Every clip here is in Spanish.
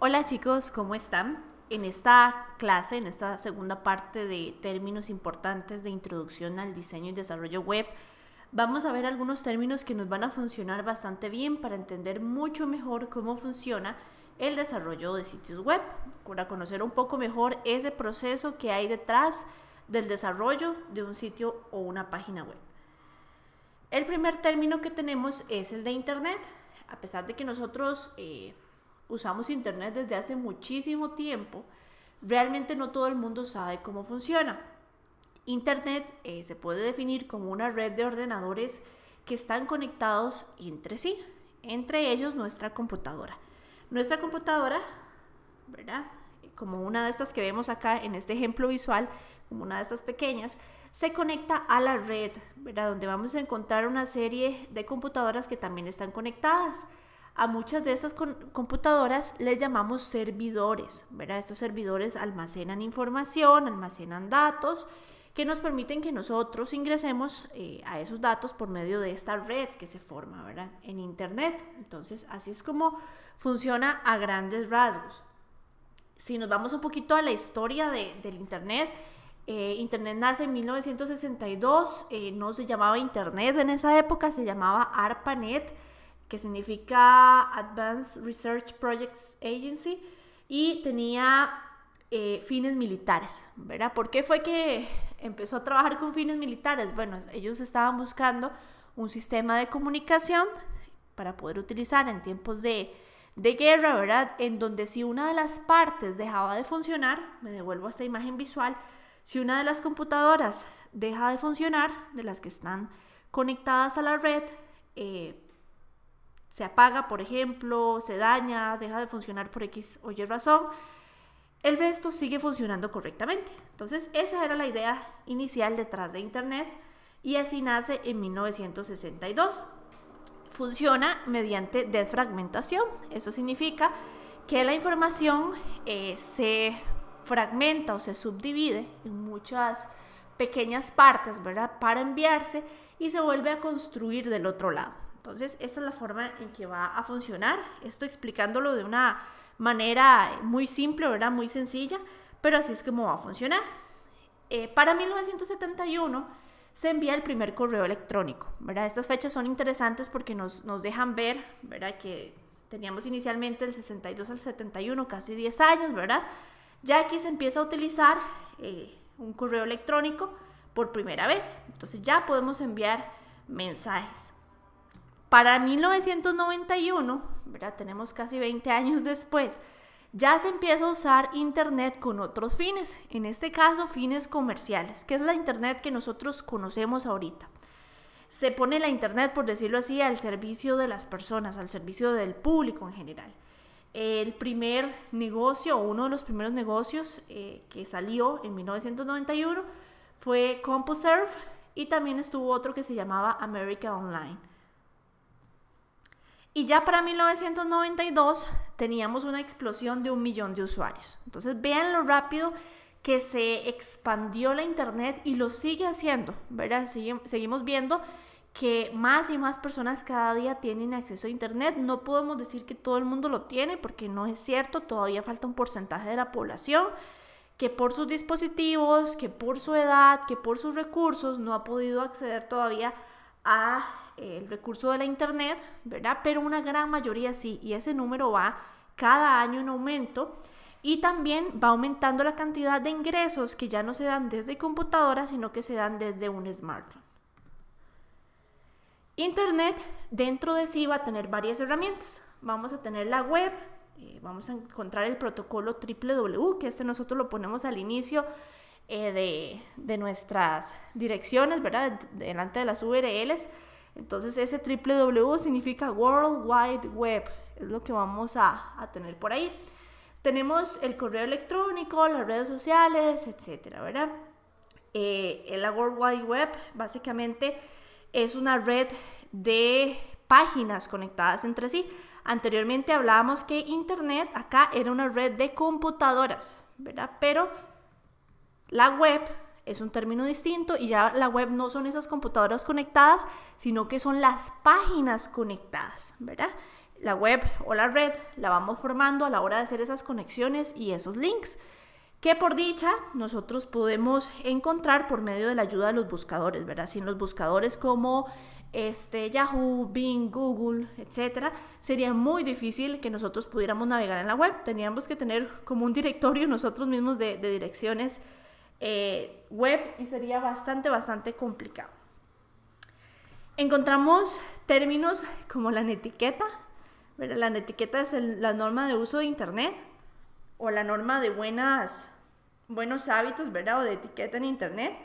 Hola chicos, ¿cómo están? En esta clase, en esta segunda parte de términos importantes de introducción al diseño y desarrollo web, vamos a ver algunos términos que nos van a funcionar bastante bien para entender mucho mejor cómo funciona el desarrollo de sitios web, para conocer un poco mejor ese proceso que hay detrás del desarrollo de un sitio o una página web. El primer término que tenemos es el de Internet. A pesar de que nosotros usamos Internet desde hace muchísimo tiempo, realmente no todo el mundo sabe cómo funciona. Internet se puede definir como una red de ordenadores que están conectados entre sí, entre ellos nuestra computadora. Nuestra computadora, ¿verdad? Como una de estas que vemos acá en este ejemplo visual, como una de estas pequeñas, se conecta a la red, ¿verdad? Donde vamos a encontrar una serie de computadoras que también están conectadas. A muchas de estas computadoras les llamamos servidores, ¿verdad? Estos servidores almacenan información, almacenan datos que nos permiten que nosotros ingresemos a esos datos por medio de esta red que se forma, ¿verdad? En Internet. Entonces, así es como funciona a grandes rasgos. Si nos vamos un poquito a la historia del Internet, Internet nace en 1962, no se llamaba Internet en esa época, se llamaba ARPANET, que significa Advanced Research Projects Agency, y tenía fines militares, ¿verdad? ¿Por qué fue que empezó a trabajar con fines militares? Bueno, ellos estaban buscando un sistema de comunicación para poder utilizar en tiempos de guerra, ¿verdad? En donde si una de las partes dejaba de funcionar, me devuelvo a esta imagen visual, si una de las computadoras deja de funcionar, de las que están conectadas a la red, se apaga, por ejemplo, se daña, deja de funcionar por X o Y razón, el resto sigue funcionando correctamente. Entonces, esa era la idea inicial detrás de Internet y así nace en 1962. Funciona mediante desfragmentación. Eso significa que la información se fragmenta o se subdivide en muchas pequeñas partes, ¿verdad? Para enviarse y se vuelve a construir del otro lado. Entonces, esta es la forma en que va a funcionar. Estoy explicándolo de una manera muy simple, ¿verdad? Muy sencilla, pero así es como va a funcionar. Para 1971 se envía el primer correo electrónico, ¿verdad? Estas fechas son interesantes porque nos dejan ver, ¿verdad? Que teníamos inicialmente del 62 al 71, casi 10 años, ¿verdad? Ya aquí se empieza a utilizar un correo electrónico por primera vez. Entonces ya podemos enviar mensajes. Para 1991, ¿verdad? Tenemos casi 20 años después, ya se empieza a usar Internet con otros fines, en este caso fines comerciales, que es la Internet que nosotros conocemos ahorita. Se pone la Internet, por decirlo así, al servicio de las personas, al servicio del público en general. El primer negocio, o uno de los primeros negocios que salió en 1991 fue CompuServe, y también estuvo otro que se llamaba America Online. Y ya para 1992 teníamos una explosión de 1 millón de usuarios. Entonces vean lo rápido que se expandió la Internet y lo sigue haciendo, ¿verdad? Seguimos viendo que más y más personas cada día tienen acceso a Internet. No podemos decir que todo el mundo lo tiene porque no es cierto, todavía falta un porcentaje de la población que por sus dispositivos, que por su edad, que por sus recursos no ha podido acceder todavía a el recurso de la Internet, ¿verdad? Pero una gran mayoría sí, y ese número va cada año en aumento y también va aumentando la cantidad de ingresos que ya no se dan desde computadoras, sino que se dan desde un smartphone. Internet dentro de sí va a tener varias herramientas. Vamos a tener la web, vamos a encontrar el protocolo www, que nosotros lo ponemos al inicio de nuestras direcciones, ¿verdad? Delante de las URLs. Entonces ese www significa World Wide Web, es lo que vamos a tener por ahí. Tenemos el correo electrónico, las redes sociales, etcétera, ¿verdad? La World Wide Web básicamente es una red de páginas conectadas entre sí. Anteriormente hablábamos que Internet acá era una red de computadoras, ¿verdad? Pero la web es un término distinto y ya la web no son esas computadoras conectadas, sino que son las páginas conectadas, ¿verdad? la web o la red la vamos formando a la hora de hacer esas conexiones y esos links, que por dicha nosotros podemos encontrar por medio de la ayuda de los buscadores, ¿verdad? Sin los buscadores como Yahoo, Bing, Google, etcétera, sería muy difícil que nosotros pudiéramos navegar en la web. Teníamos que tener como un directorio nosotros mismos de direcciones web y sería bastante complicado. Encontramos términos como la netiqueta, ¿verdad? La netiqueta es la norma de uso de internet o la norma de buenos hábitos, ¿verdad? O de etiqueta en internet.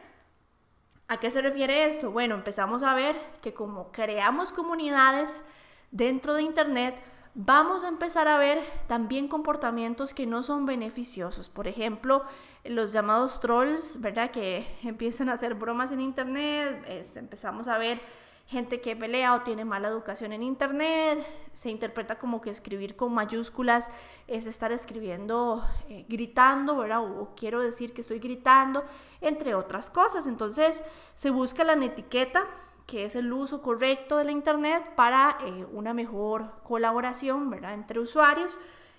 ¿A qué se refiere esto? Bueno, empezamos a ver que como creamos comunidades dentro de internet, vamos a empezar a ver también comportamientos que no son beneficiosos. Por ejemplo, los llamados trolls, ¿verdad? Que empiezan a hacer bromas en internet. Empezamos a ver gente que pelea o tiene mala educación en internet. Se interpreta como que escribir con mayúsculas es estar escribiendo gritando, ¿verdad? O quiero decir que estoy gritando, entre otras cosas. Entonces se busca la netiqueta, que es el uso correcto de la internet para una mejor colaboración, ¿verdad? Entre usuarios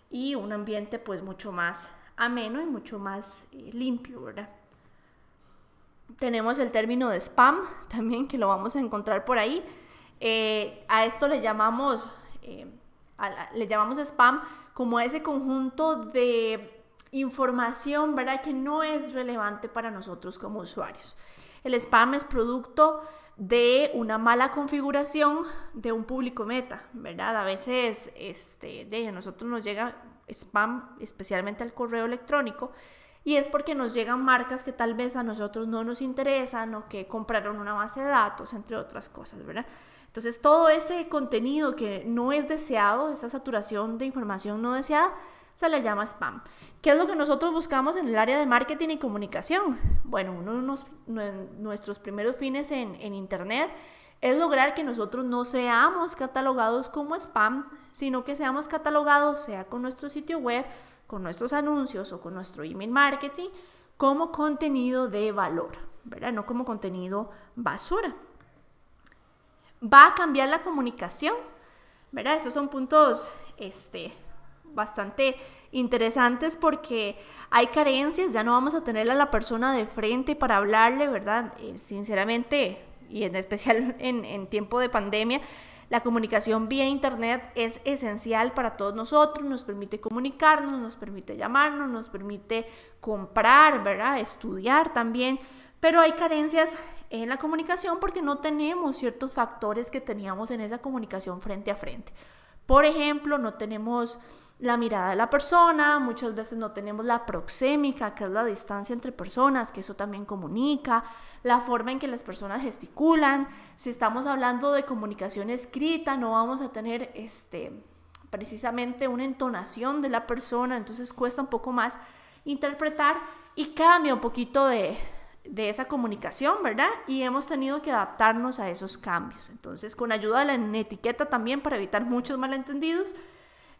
y un ambiente pues mucho más ameno y mucho más limpio, ¿verdad? Tenemos el término de spam también, que lo vamos a encontrar por ahí. A esto le llamamos spam como ese conjunto de información, ¿verdad?, que no es relevante para nosotros como usuarios. El spam es producto de una mala configuración de un público meta, ¿verdad? A veces a nosotros nos llega spam especialmente al correo electrónico, y es porque nos llegan marcas que tal vez a nosotros no nos interesan o que compraron una base de datos, entre otras cosas, ¿verdad? Entonces todo ese contenido que no es deseado, esa saturación de información no deseada, se le llama spam. ¿Qué es lo que nosotros buscamos en el área de marketing y comunicación? Bueno, uno de nuestros primeros fines en internet es lograr que nosotros no seamos catalogados como spam, sino que seamos catalogados, sea con nuestro sitio web, con nuestros anuncios o con nuestro email marketing, como contenido de valor, ¿verdad? No como contenido basura. Va a cambiar la comunicación, ¿verdad? Esos son puntos bastante interesantes porque hay carencias, ya no vamos a tener a la persona de frente para hablarle, ¿verdad? Sinceramente, y en especial en tiempo de pandemia, la comunicación vía internet es esencial para todos nosotros, nos permite comunicarnos, nos permite llamarnos, nos permite comprar, ¿verdad? Estudiar también, pero hay carencias en la comunicación porque no tenemos ciertos factores que teníamos en esa comunicación frente a frente. Por ejemplo, no tenemos la mirada de la persona, muchas veces no tenemos la proxémica, que es la distancia entre personas, que eso también comunica, la forma en que las personas gesticulan. Si estamos hablando de comunicación escrita, no vamos a tener precisamente una entonación de la persona, entonces cuesta un poco más interpretar y cambia un poquito de esa comunicación, ¿verdad? Y hemos tenido que adaptarnos a esos cambios. Entonces, con ayuda de la netiqueta también para evitar muchos malentendidos.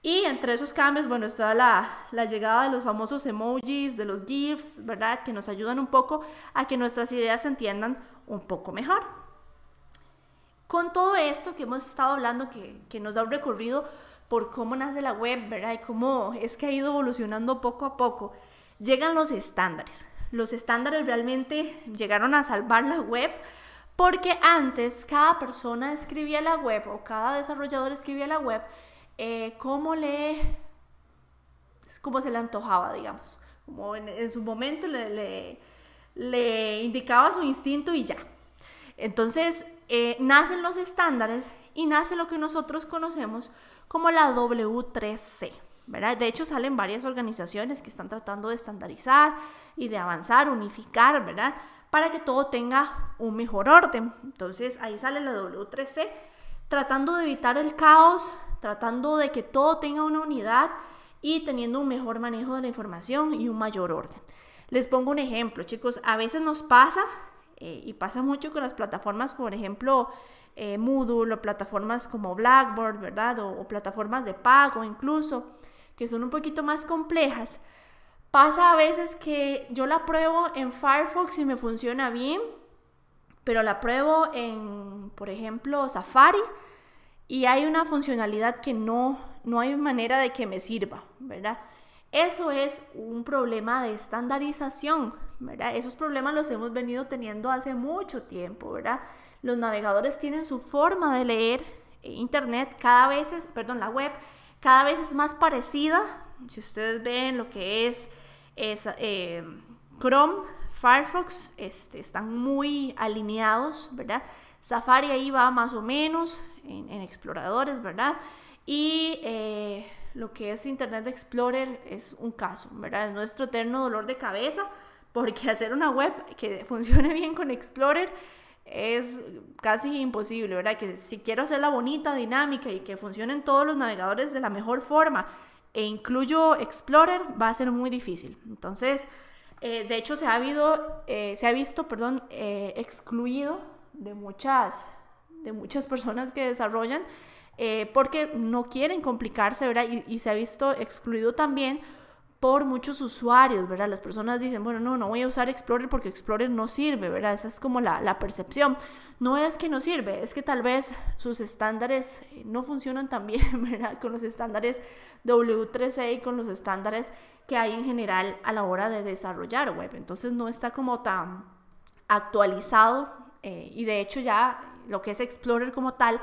Y entre esos cambios, bueno, está la llegada de los famosos emojis, de los GIFs, ¿verdad? Que nos ayudan un poco a que nuestras ideas se entiendan un poco mejor. Con todo esto que hemos estado hablando, que nos da un recorrido por cómo nace la web, ¿verdad? Y cómo es que ha ido evolucionando poco a poco, llegan los estándares. Los estándares realmente llegaron a salvar la web porque antes cada persona escribía la web o cada desarrollador escribía la web como se le antojaba, digamos, como en su momento le indicaba su instinto y ya. Entonces nacen los estándares y nace lo que nosotros conocemos como la W3C, ¿verdad? De hecho salen varias organizaciones que están tratando de estandarizar y de avanzar, unificar, ¿verdad?, para que todo tenga un mejor orden. Entonces ahí sale la W3C, tratando de evitar el caos, tratando de que todo tenga una unidad y teniendo un mejor manejo de la información y un mayor orden. Les pongo un ejemplo, chicos. A veces nos pasa, y pasa mucho con las plataformas, por ejemplo, Moodle o plataformas como Blackboard, ¿verdad? O plataformas de pago incluso, que son un poquito más complejas. Pasa a veces que yo la pruebo en Firefox y me funciona bien, pero la pruebo en, por ejemplo, Safari y hay una funcionalidad que no hay manera de que me sirva, ¿verdad? Eso es un problema de estandarización, ¿verdad? Esos problemas los hemos venido teniendo hace mucho tiempo, ¿verdad? Los navegadores tienen su forma de leer internet la web cada vez es más parecida. Si ustedes ven lo que es Chrome, Firefox, están muy alineados, ¿verdad? Safari ahí va más o menos en exploradores, ¿verdad? Y lo que es Internet Explorer es un caso, ¿verdad? Es nuestro eterno dolor de cabeza, porque hacer una web que funcione bien con Explorer es casi imposible, ¿verdad? Que si quiero hacerla bonita, dinámica y que funcione en todos los navegadores de la mejor forma e incluyo Explorer, va a ser muy difícil. Entonces, de hecho se ha visto excluido de muchas personas que desarrollan porque no quieren complicarse, ¿verdad? Y se ha visto excluido también por muchos usuarios, ¿verdad? Las personas dicen, bueno, no voy a usar Explorer porque Explorer no sirve, ¿verdad? Esa es como la percepción. No es que no sirve, es que tal vez sus estándares no funcionan tan bien, ¿verdad? Con los estándares W3C y con los estándares que hay en general a la hora de desarrollar web. Entonces no está como tan actualizado y de hecho ya lo que es Explorer como tal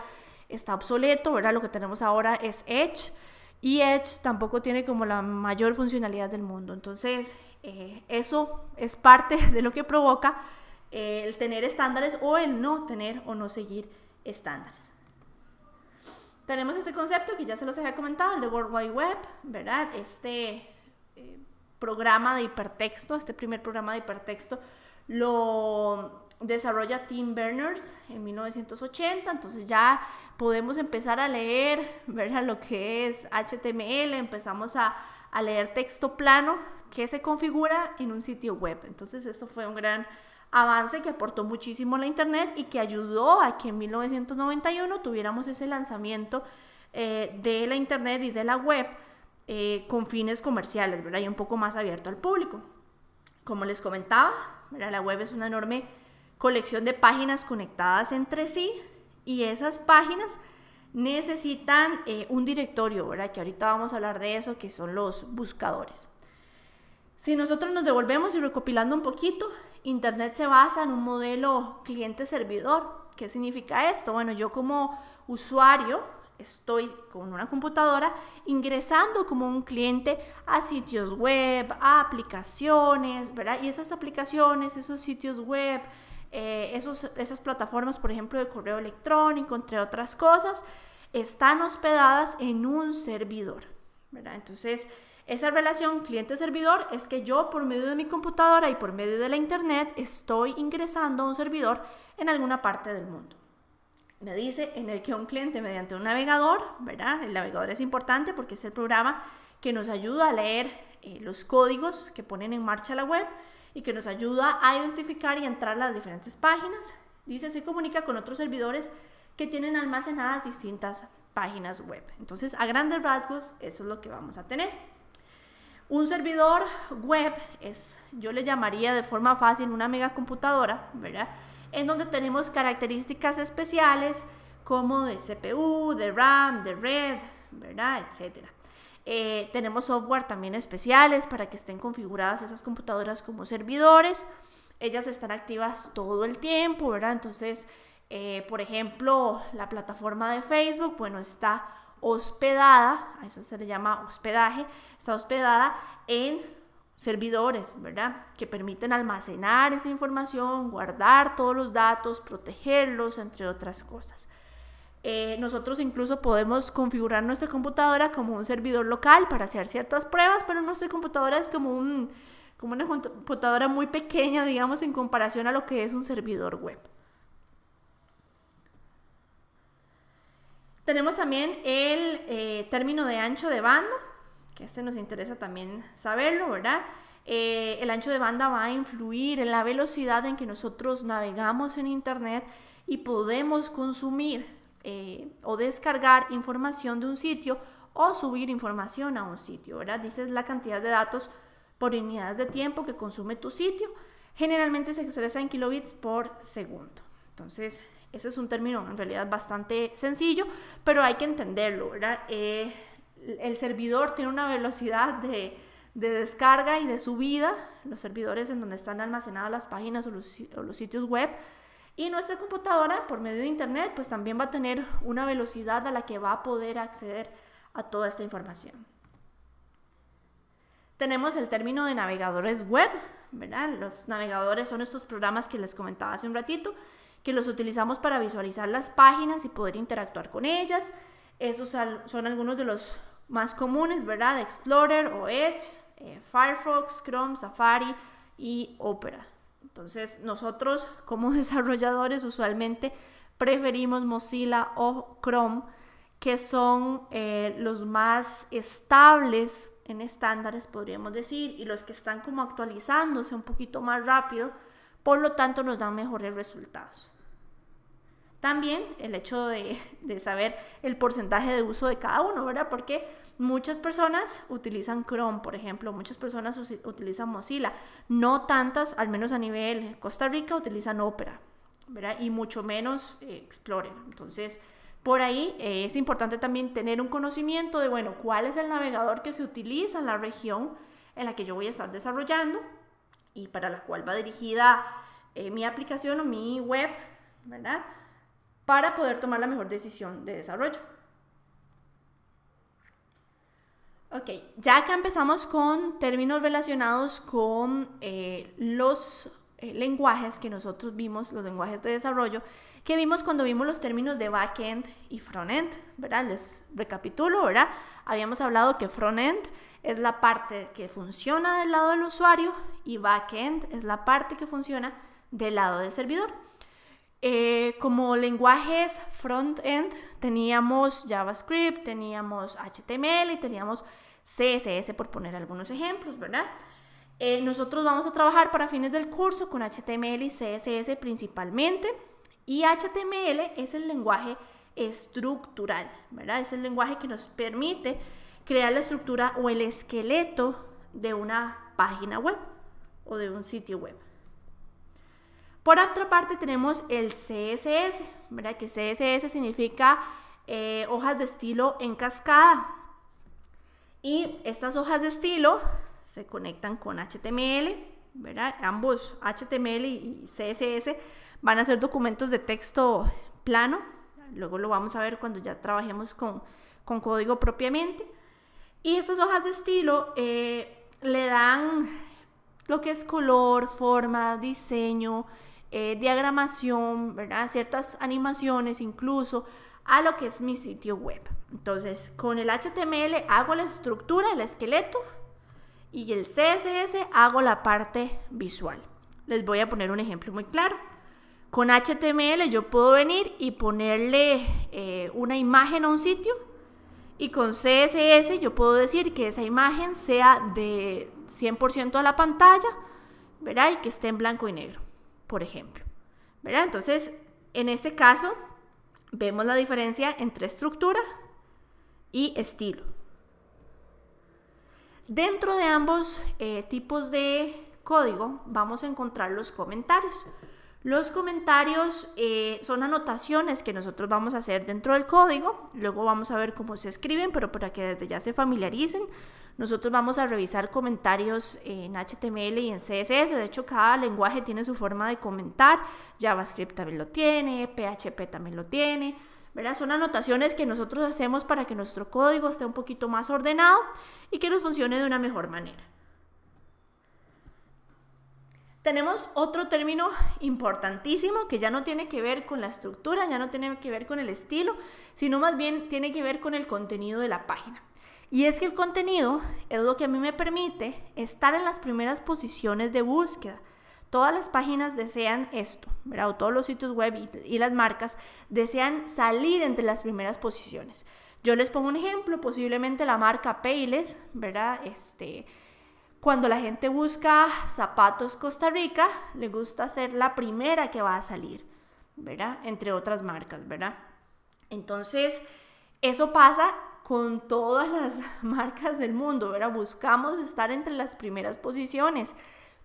está obsoleto, ¿verdad? Lo que tenemos ahora es Edge. Y Edge tampoco tiene como la mayor funcionalidad del mundo. Entonces, eso es parte de lo que provoca el tener estándares o el no tener o no seguir estándares. Tenemos este concepto que ya se los había comentado, el de World Wide Web, ¿verdad? Programa de hipertexto, este primer programa de hipertexto lo desarrolla Tim Berners en 1980, entonces ya podemos empezar a leer, ¿verdad? Lo que es HTML, empezamos a leer texto plano que se configura en un sitio web. Entonces esto fue un gran avance que aportó muchísimo a la internet y que ayudó a que en 1991 tuviéramos ese lanzamiento de la internet y de la web con fines comerciales, ¿verdad? Y un poco más abierto al público. Como les comentaba, ¿verdad? La web es una enorme colección de páginas conectadas entre sí y esas páginas necesitan un directorio, ¿verdad? Que ahorita vamos a hablar de eso, que son los buscadores. Si nosotros nos devolvemos y recopilando un poquito, Internet se basa en un modelo cliente-servidor. ¿Qué significa esto? Bueno, yo como usuario estoy con una computadora ingresando como un cliente a sitios web, a aplicaciones, ¿verdad? Y esas aplicaciones, esos sitios web, esas plataformas, por ejemplo, de correo electrónico, entre otras cosas, están hospedadas en un servidor, ¿verdad? Entonces, esa relación cliente-servidor es que yo por medio de mi computadora y por medio de la internet estoy ingresando a un servidor en alguna parte del mundo. Me dice en el que un cliente mediante un navegador, ¿verdad? El navegador es importante porque es el programa que nos ayuda a leer los códigos que ponen en marcha la web y que nos ayuda a identificar y entrar a las diferentes páginas. Dice, se comunica con otros servidores que tienen almacenadas distintas páginas web. Entonces, a grandes rasgos, eso es lo que vamos a tener. Un servidor web yo le llamaría de forma fácil una megacomputadora, ¿verdad? En donde tenemos características especiales como de CPU, de RAM, de red, ¿verdad? Etcétera. Tenemos software también especiales para que estén configuradas esas computadoras como servidores. Ellas están activas todo el tiempo, ¿verdad? Entonces, por ejemplo, la plataforma de Facebook, bueno, está hospedada, a eso se le llama hospedaje, está hospedada en servidores, ¿verdad? Que permiten almacenar esa información, guardar todos los datos, protegerlos, entre otras cosas. Nosotros incluso podemos configurar nuestra computadora como un servidor local para hacer ciertas pruebas, pero nuestra computadora es como una computadora muy pequeña, digamos, en comparación a lo que es un servidor web. Tenemos también el término de ancho de banda, que nos interesa también saberlo, ¿verdad? El ancho de banda va a influir en la velocidad en que nosotros navegamos en Internet y podemos consumir o descargar información de un sitio o subir información a un sitio, ¿verdad? Dices la cantidad de datos por unidades de tiempo que consume tu sitio. Generalmente se expresa en kilobits por segundo. Entonces, Ese es un término en realidad bastante sencillo, pero hay que entenderlo, ¿verdad? El servidor tiene una velocidad de descarga y de subida, los servidores en donde están almacenadas las páginas o los sitios web, y nuestra computadora por medio de internet pues también va a tener una velocidad a la que va a poder acceder a toda esta información. Tenemos el término de navegadores web, ¿verdad? Los navegadores son estos programas que les comentaba hace un ratito, que los utilizamos para visualizar las páginas y poder interactuar con ellas. Esos son algunos de los más comunes, ¿verdad? Explorer o Edge, Firefox, Chrome, Safari y Opera. Entonces nosotros como desarrolladores usualmente preferimos Mozilla o Chrome, que son los más estables en estándares, podríamos decir, y los que están como actualizándose un poquito más rápido, por lo tanto nos dan mejores resultados. También el hecho de saber el porcentaje de uso de cada uno, ¿verdad? Porque muchas personas utilizan Chrome, por ejemplo, muchas personas utilizan Mozilla, no tantas, al menos a nivel Costa Rica, utilizan Opera, ¿verdad? Y mucho menos Explorer. Entonces, por ahí es importante también tener un conocimiento de, bueno, cuál es el navegador que se utiliza en la región en la que yo voy a estar desarrollando y para la cual va dirigida mi aplicación o mi web, ¿verdad? Para poder tomar la mejor decisión de desarrollo. Ok, ya acá empezamos con términos relacionados con los lenguajes que nosotros vimos, los lenguajes de desarrollo, que vimos cuando vimos los términos de backend y frontend, ¿verdad? Les recapitulo, ¿verdad? Habíamos hablado que frontend es la parte que funciona del lado del usuario y backend es la parte que funciona del lado del servidor. Como lenguajes front-end teníamos JavaScript, teníamos HTML y teníamos CSS, por poner algunos ejemplos, ¿verdad? Nosotros vamos a trabajar para fines del curso con HTML y CSS principalmente, y HTML es el lenguaje estructural, ¿verdad? Es el lenguaje que nos permite crear la estructura o el esqueleto de una página web o de un sitio web. Por otra parte tenemos el CSS, ¿verdad? Que CSS significa hojas de estilo en cascada. Y estas hojas de estilo se conectan con HTML, ¿verdad? Ambos HTML y CSS van a ser documentos de texto plano. Luego lo vamos a ver cuando ya trabajemos con código propiamente. Y estas hojas de estilo le dan lo que es color, forma, diseño, diagramación, ¿verdad? Ciertas animaciones incluso a lo que es mi sitio web. Entonces, con el HTML hago la estructura, el esqueleto, y el CSS hago la parte visual. Les voy a poner un ejemplo muy claro. Con HTML yo puedo venir y ponerle una imagen a un sitio, y con CSS yo puedo decir que esa imagen sea de 100% de la pantalla, ¿verdad? Y que esté en blanco y negro, por ejemplo, ¿verdad? Entonces, en este caso, vemos la diferencia entre estructura y estilo. Dentro de ambos tipos de código vamos a encontrar los comentarios. Los comentarios son anotaciones que nosotros vamos a hacer dentro del código. Luego vamos a ver cómo se escriben, pero para que desde ya se familiaricen, nosotros vamos a revisar comentarios en HTML y en CSS. De hecho, cada lenguaje tiene su forma de comentar. JavaScript también lo tiene, PHP también lo tiene, ¿verdad? Son anotaciones que nosotros hacemos para que nuestro código esté un poquito más ordenado y que nos funcione de una mejor manera. Tenemos otro término importantísimo que ya no tiene que ver con la estructura, ya no tiene que ver con el estilo, sino más bien tiene que ver con el contenido de la página. Y es que el contenido es lo que a mí me permite estar en las primeras posiciones de búsqueda. Todas las páginas desean esto, ¿verdad? O todos los sitios web y las marcas desean salir entre las primeras posiciones. Yo les pongo un ejemplo, posiblemente la marca Payless, ¿verdad? Cuando la gente busca zapatos Costa Rica, le gusta ser la primera que va a salir, ¿verdad? Entre otras marcas, ¿verdad? Entonces, eso pasa con todas las marcas del mundo, ¿verdad? Buscamos estar entre las primeras posiciones,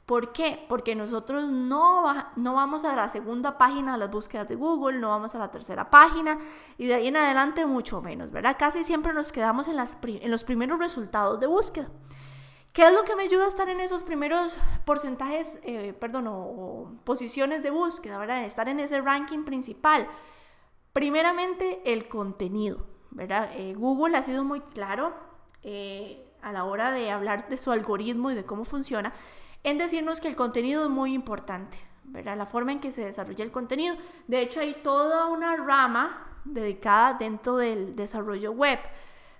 ¿Por qué? Porque nosotros no vamos a la segunda página de las búsquedas de Google, no vamos a la tercera página y de ahí en adelante mucho menos, ¿verdad? Casi siempre nos quedamos en los primeros resultados de búsqueda. ¿Qué es lo que me ayuda a estar en esos primeros porcentajes, o posiciones de búsqueda, ¿verdad? Estar en ese ranking principal. Primeramente, el contenido, ¿verdad? Google ha sido muy claro a la hora de hablar de su algoritmo y de cómo funciona, en decirnos que el contenido es muy importante, ¿verdad? La forma en que se desarrolla el contenido. De hecho, hay toda una rama dedicada dentro del desarrollo web,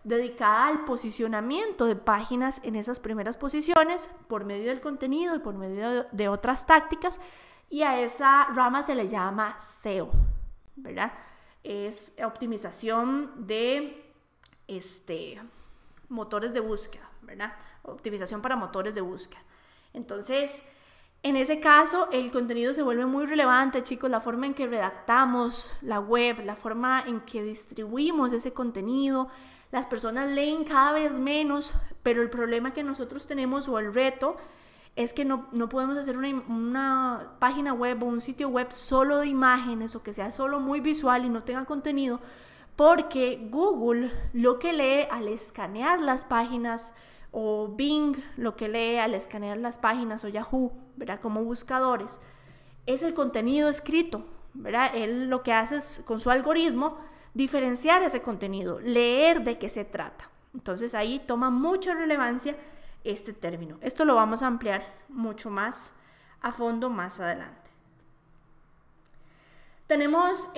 dedicada al posicionamiento de páginas en esas primeras posiciones por medio del contenido y por medio de otras tácticas, y a esa rama se le llama SEO, ¿verdad? Es optimización de motores de búsqueda, ¿verdad? Optimización para motores de búsqueda. Entonces, en ese caso, el contenido se vuelve muy relevante, chicos, la forma en que redactamos la web, la forma en que distribuimos ese contenido. Las personas leen cada vez menos, pero el problema que nosotros tenemos, o el reto, es que no podemos hacer una página web o un sitio web solo de imágenes, o que sea solo muy visual y no tenga contenido, porque Google lo que lee al escanear las páginas, o Bing lo que lee al escanear las páginas, o Yahoo, ¿verdad? Como buscadores, es el contenido escrito, ¿verdad? Él lo que hace es, con su algoritmo, diferenciar ese contenido, leer de qué se trata. Entonces ahí toma mucha relevancia este término. Esto lo vamos a ampliar mucho más a fondo más adelante. Tenemos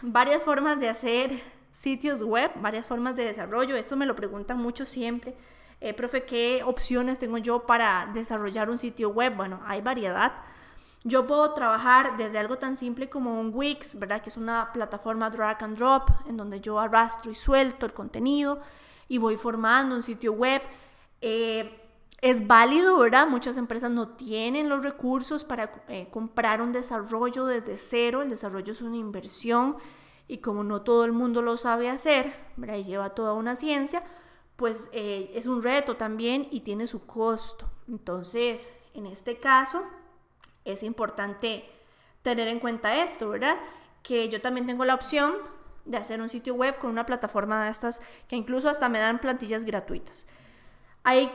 varias formas de hacer sitios web, varias formas de desarrollo. Esto me lo preguntan mucho siempre. Profe, ¿qué opciones tengo yo para desarrollar un sitio web? Bueno, hay variedad. Yo puedo trabajar desde algo tan simple como un Wix, ¿verdad? Que es una plataforma drag and drop, en donde yo arrastro y suelto el contenido y voy formando un sitio web. Es válido, ¿verdad? Muchas empresas no tienen los recursos para comprar un desarrollo desde cero. El desarrollo es una inversión y como no todo el mundo lo sabe hacer, ¿verdad? Y lleva toda una ciencia, pues es un reto también y tiene su costo. Entonces, en este caso, es importante tener en cuenta esto, ¿verdad? Que yo también tengo la opción de hacer un sitio web con una plataforma de estas que incluso hasta me dan plantillas gratuitas. Hay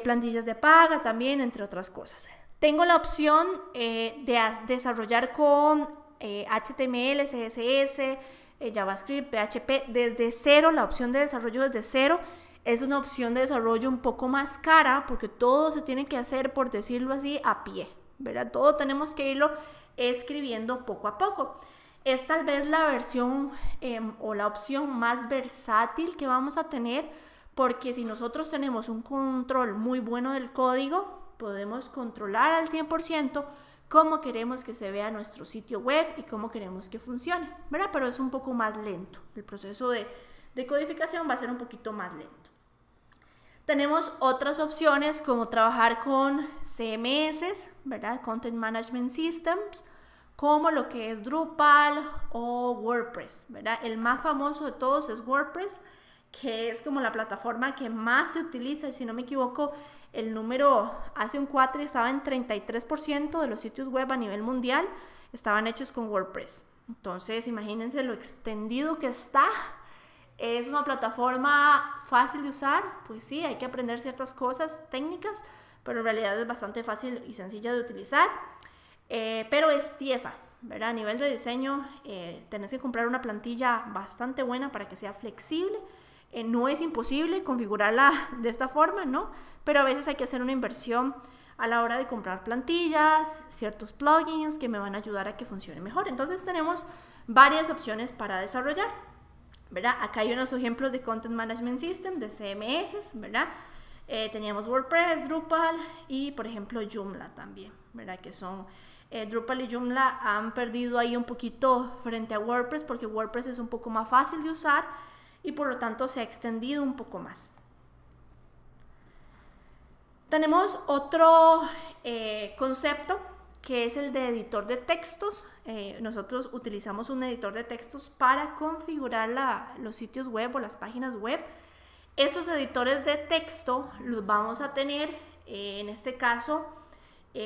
plantillas de paga también, entre otras cosas. Tengo la opción de desarrollar con HTML, CSS, JavaScript, PHP desde cero. La opción de desarrollo desde cero es una opción de desarrollo un poco más cara, porque todo se tiene que hacer, por decirlo así, a pie, ¿verdad? Todo tenemos que irlo escribiendo poco a poco. Es tal vez la versión o la opción más versátil que vamos a tener, porque si nosotros tenemos un control muy bueno del código, podemos controlar al 100% cómo queremos que se vea nuestro sitio web y cómo queremos que funcione, ¿verdad? Pero es un poco más lento. El proceso de codificación va a ser un poquito más lento. Tenemos otras opciones como trabajar con CMS, ¿verdad? Content Management Systems, como lo que es Drupal o WordPress, ¿verdad? El más famoso de todos es WordPress, que es como la plataforma que más se utiliza. Si no me equivoco, el número hace un cuatri estaba en 33% de los sitios web a nivel mundial estaban hechos con WordPress. Entonces, imagínense lo extendido que está. ¿Es una plataforma fácil de usar? Pues sí, hay que aprender ciertas cosas técnicas, pero en realidad es bastante fácil y sencilla de utilizar. Pero es tiesa, ¿verdad? A nivel de diseño, tenés que comprar una plantilla bastante buena para que sea flexible. No es imposible configurarla de esta forma, ¿no? Pero a veces hay que hacer una inversión a la hora de comprar plantillas, ciertos plugins que me van a ayudar a que funcione mejor. Entonces tenemos varias opciones para desarrollar, ¿verdad? Acá hay unos ejemplos de Content Management System, de CMS, ¿verdad? Teníamos WordPress, Drupal y, por ejemplo, Joomla también, ¿verdad? Que son... Drupal y Joomla han perdido ahí un poquito frente a WordPress, porque WordPress es un poco más fácil de usar y por lo tanto se ha extendido un poco más. Tenemos otro concepto que es el de editor de textos. Nosotros utilizamos un editor de textos para configurar los sitios web o las páginas web. Estos editores de texto los vamos a tener, en este caso,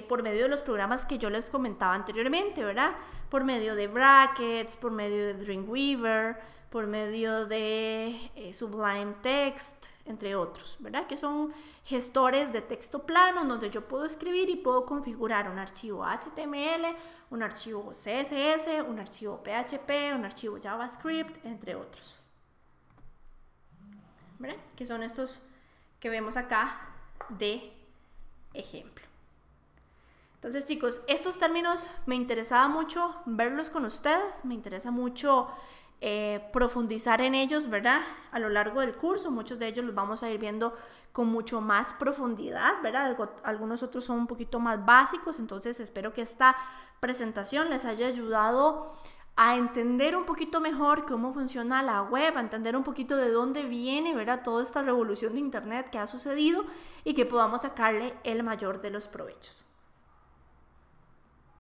por medio de los programas que yo les comentaba anteriormente, ¿verdad? Por medio de Brackets, por medio de Dreamweaver, por medio de Sublime Text, entre otros, ¿verdad? Que son gestores de texto plano donde yo puedo escribir y puedo configurar un archivo HTML, un archivo CSS, un archivo PHP, un archivo JavaScript, entre otros, ¿verdad? Que son estos que vemos acá de ejemplo. Entonces, chicos, estos términos me interesaba mucho verlos con ustedes, me interesa mucho profundizar en ellos, ¿verdad? A lo largo del curso, muchos de ellos los vamos a ir viendo con mucho más profundidad, ¿verdad? Algunos otros son un poquito más básicos, entonces espero que esta presentación les haya ayudado a entender un poquito mejor cómo funciona la web, a entender un poquito de dónde viene, ¿verdad? Toda esta revolución de internet que ha sucedido y que podamos sacarle el mayor de los provechos.